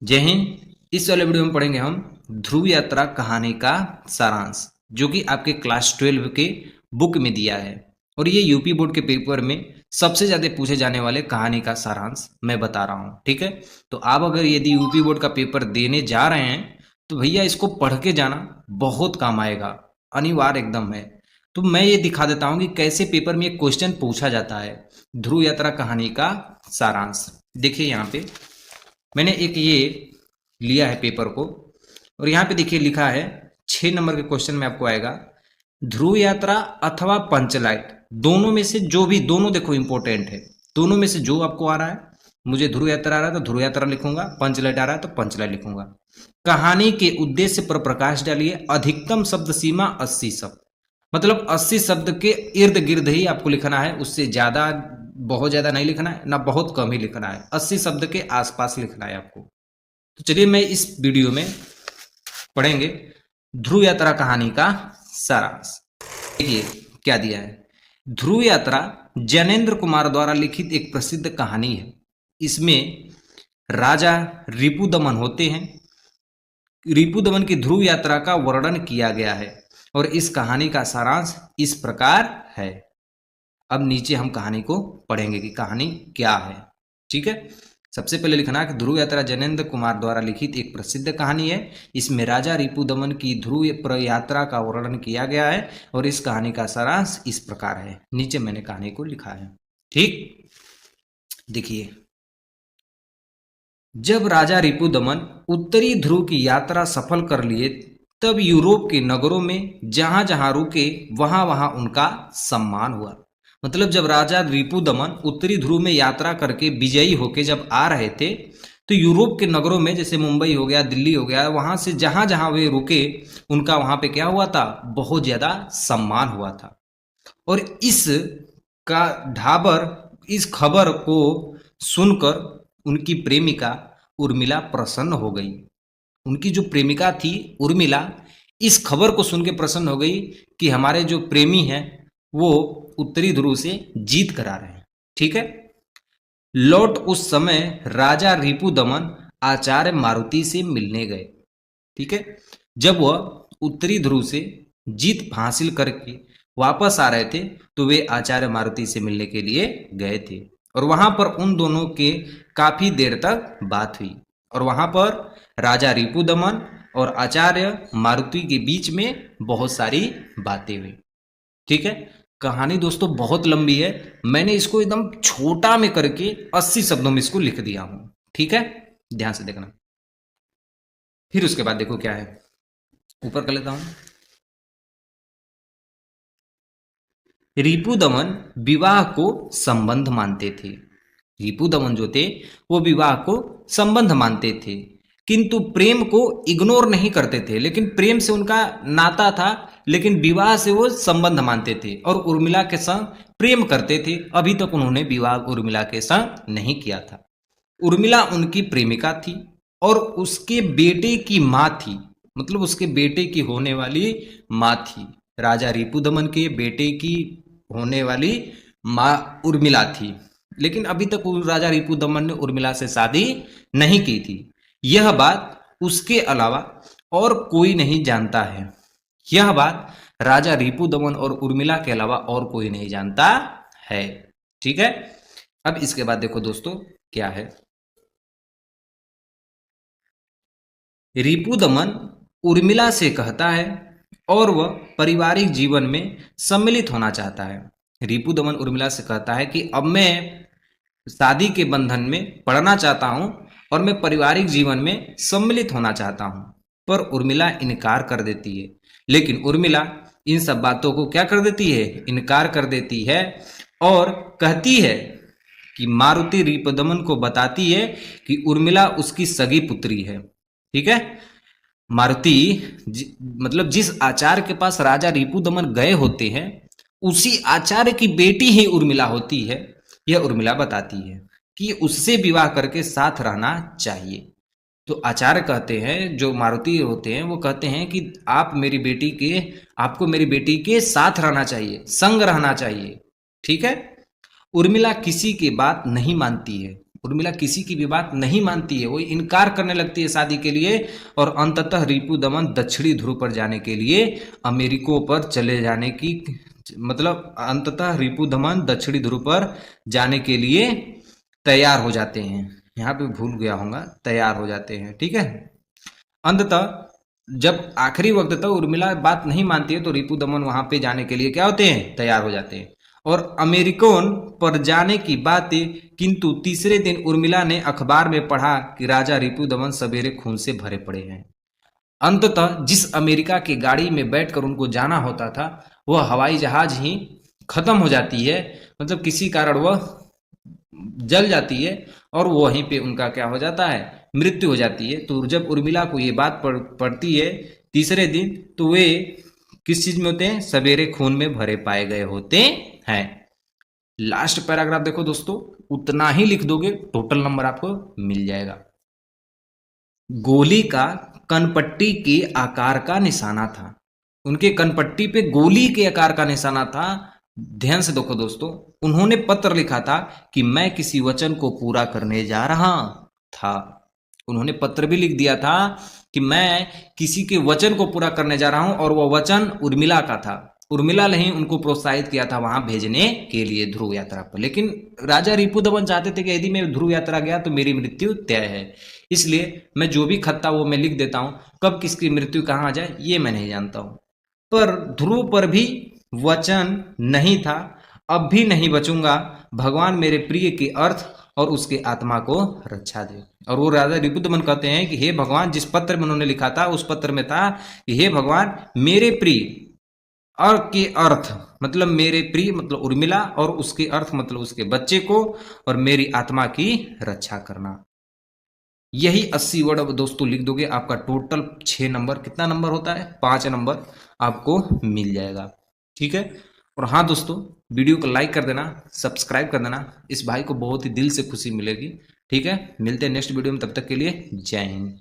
जय हिंद। इस वाले वीडियो में पढ़ेंगे हम ध्रुव यात्रा कहानी का सारांश, जो कि आपके क्लास 12 के बुक में दिया है। और ये यूपी बोर्ड के पेपर में सबसे ज़्यादा पूछे जाने वाले कहानी का सारांश मैं बता रहा हूँ। ठीक है, तो आप अगर यदि यूपी बोर्ड का पेपर देने जा रहे हैं तो भैया इसको पढ़ के जाना, बहुत काम आएगा, अनिवार्य एकदम है। तो मैं ये दिखा देता हूँ कि कैसे पेपर में एक क्वेश्चन पूछा जाता है, ध्रुव यात्रा कहानी का सारांश। देखिए यहाँ पे मैंने एक ये लिया है पेपर को, और यहाँ पे देखिए लिखा है 6 नंबर के क्वेश्चन में आपको आएगा, ध्रुव यात्रा अथवा पंचलाइट दोनों में से जो भी, दोनों देखो इंपॉर्टेंट है, दोनों में से जो आपको आ रहा है, मुझे ध्रुव यात्रा आ रहा है तो ध्रुव यात्रा लिखूंगा, पंचलाइट आ रहा है तो पंचलाइट लिखूंगा। कहानी के उद्देश्य पर प्रकाश डालिए, अधिकतम शब्द सीमा 80 शब्द, मतलब 80 शब्द के इर्द गिर्द ही आपको लिखना है, उससे ज्यादा, बहुत ज्यादा नहीं लिखना है ना बहुत कम ही लिखना है, 80 शब्द के आसपास लिखना है आपको। तो चलिए मैं इस वीडियो में पढ़ेंगे ध्रुव यात्रा कहानी का सारांश। देखिए क्या दिया है। ध्रुव यात्रा जैनेन्द्र कुमार द्वारा लिखित एक प्रसिद्ध कहानी है। इसमें राजा रिपुदमन होते हैं। रिपुदमन की ध्रुव यात्रा का वर्णन किया गया है और इस कहानी का सारांश इस प्रकार है। अब नीचे हम कहानी को पढ़ेंगे कि कहानी क्या है। ठीक है, सबसे पहले लिखना है कि ध्रुव यात्रा जैनेन्द्र कुमार द्वारा लिखित एक प्रसिद्ध कहानी है। इसमें राजा रिपुदमन की ध्रुव यात्रा का वर्णन किया गया है और इस कहानी का सारांश इस प्रकार है। नीचे मैंने कहानी को लिखा है। ठीक, देखिए, जब राजा रिपुदमन उत्तरी ध्रुव की यात्रा सफल कर लिए, तब यूरोप के नगरों में जहां जहां रुके वहां वहां उनका सम्मान हुआ। मतलब जब राजा रिपुदमन उत्तरी ध्रुव में यात्रा करके विजयी होके जब आ रहे थे, तो यूरोप के नगरों में, जैसे मुंबई हो गया, दिल्ली हो गया, वहां से जहां जहां वे रुके उनका वहां पे क्या हुआ था, बहुत ज्यादा सम्मान हुआ था। और इस का ढाबर, इस खबर को सुनकर उनकी प्रेमिका उर्मिला प्रसन्न हो गई। उनकी जो प्रेमिका थी उर्मिला, इस खबर को सुन के प्रसन्न हो गई कि हमारे जो प्रेमी हैं वो उत्तरी ध्रुव से जीत कर आ रहे हैं। ठीक है, लौट उस समय राजा रिपुदमन आचार्य मारुति से मिलने गए। ठीक है, जब वह उत्तरी ध्रुव से जीत हासिल करके वापस आ रहे थे तो वे आचार्य मारुति से मिलने के लिए गए थे, और वहां पर उन दोनों के काफी देर तक बात हुई, और वहां पर राजा रिपुदमन और आचार्य मारुति के बीच में बहुत सारी बातें हुई। ठीक है, कहानी दोस्तों बहुत लंबी है, मैंने इसको एकदम छोटा में करके 80 शब्दों में इसको लिख दिया हूं। ठीक है, ध्यान से देखना। फिर उसके बाद देखो क्या है, ऊपर कर लेता हूं। रिपुदमन विवाह को संबंध मानते थे। रिपुदमन जो थे वो विवाह को संबंध मानते थे, किंतु प्रेम को इग्नोर नहीं करते थे। लेकिन प्रेम से उनका नाता था, लेकिन विवाह से वो संबंध मानते थे और उर्मिला के संग प्रेम करते थे। अभी तक उन्होंने विवाह उर्मिला के संग नहीं किया था। उर्मिला उनकी प्रेमिका थी और उसके बेटे की माँ थी, मतलब उसके बेटे की होने वाली माँ थी। राजा रिपुदमन के बेटे की होने वाली माँ उर्मिला थी, लेकिन अभी तक राजा रिपुदमन ने उर्मिला से शादी नहीं की थी। यह बात उसके अलावा और कोई नहीं जानता है। यह बात राजा रिपुदमन और उर्मिला के अलावा और कोई नहीं जानता है। ठीक है, अब इसके बाद देखो दोस्तों क्या है। रिपुदमन उर्मिला से कहता है और वह पारिवारिक जीवन में सम्मिलित होना चाहता है। रिपुदमन उर्मिला से कहता है कि अब मैं शादी के बंधन में पड़ना चाहता हूं और मैं पारिवारिक जीवन में सम्मिलित होना चाहता हूं, पर उर्मिला इनकार कर देती है। लेकिन उर्मिला इन सब बातों को क्या कर देती है, इनकार कर देती है, और कहती है कि मारुति रिपुदमन को बताती है कि उर्मिला उसकी सगी पुत्री है। ठीक है, मारुति मतलब जिस आचार्य के पास राजा रिपुदमन गए होते हैं उसी आचार्य की बेटी ही उर्मिला होती है। यह उर्मिला बताती है कि उससे विवाह करके साथ रहना चाहिए। तो आचार्य कहते हैं, जो मारुति होते हैं वो कहते हैं कि आप मेरी बेटी के, आपको मेरी बेटी के साथ रहना चाहिए, संग रहना चाहिए। ठीक है, उर्मिला किसी की बात नहीं मानती है उर्मिला किसी की भी बात नहीं मानती है, वो इनकार करने लगती है शादी के लिए और अंततः रिपुदमन दक्षिणी ध्रुव पर जाने के लिए अमेरिका पर चले जाने की मतलब अंततः रिपुदमन दक्षिणी ध्रुव पर जाने के लिए तैयार हो जाते हैं। यहाँ पे भूल गया होगा, तैयार हो जाते हैं, ठीक है। अंततः जब आखिरी वक्त तक उर्मिला बात नहीं मानती है तो रिपुदमन वहां पे जाने के लिए क्या होते हैं, तैयार हो जाते हैं और अमेरिकन पर जाने की बातें। किंतु तीसरे दिन उर्मिला ने अखबार में पढ़ा कि राजा रिपुदमन सवेरे खून से भरे पड़े हैं। अंततः जिस अमेरिका की गाड़ी में बैठकर उनको जाना होता था वह हवाई जहाज ही खत्म हो जाती है, मतलब किसी कारण वह जल जाती है और वहीं पे उनका क्या हो जाता है, मृत्यु हो जाती है। तो जब उर्मिला को ये बात पड़ती है तीसरे दिन तो वे किस चीज में होते हैं, सवेरे खून में भरे पाए गए होते हैं। लास्ट पैराग्राफ देखो दोस्तों, उतना ही लिख दोगे टोटल नंबर आपको मिल जाएगा। गोली का कनपट्टी के आकार का निशाना था, उनके कनपट्टी पे गोली के आकार का निशाना था। ध्यान से देखो दोस्तों, उन्होंने पत्र लिखा था कि मैं किसी वचन को पूरा करने जा रहा था। उन्होंने पत्र भी लिख दिया था कि मैं किसी के वचन को पूरा करने जा रहा हूं और वह वचन उर्मिला का था। उर्मिला ने ही उनको प्रोत्साहित किया था वहां भेजने के लिए ध्रुव यात्रा पर। लेकिन राजा रिपुदमन चाहते थे कि यदि मैं ध्रुव यात्रा गया तो मेरी मृत्यु तय है, इसलिए मैं जो भी खत्ता वो मैं लिख देता हूं, कब किसकी मृत्यु कहां आ जाए ये मैं नहीं जानता हूं। पर ध्रुव पर भी वचन नहीं था, अब भी नहीं बचूंगा, भगवान मेरे प्रिय के अर्थ और उसके आत्मा को रक्षा दे। और वो राजा रिपुदमन कहते हैं कि हे भगवान, जिस पत्र में उन्होंने लिखा था उस पत्र में था कि हे भगवान मेरे प्रिय और के अर्थ मतलब मेरे प्रिय मतलब उर्मिला और उसके अर्थ मतलब उसके बच्चे को और मेरी आत्मा की रक्षा करना। यही 80 वर्ड अब दोस्तों लिख दोगे, आपका टोटल 6 नंबर, कितना नंबर होता है, 5 नंबर आपको मिल जाएगा, ठीक है। और हाँ दोस्तों, वीडियो को लाइक कर देना, सब्सक्राइब कर देना, इस भाई को बहुत ही दिल से खुशी मिलेगी, ठीक है। मिलते हैं नेक्स्ट वीडियो में, तब तक के लिए जय हिंद।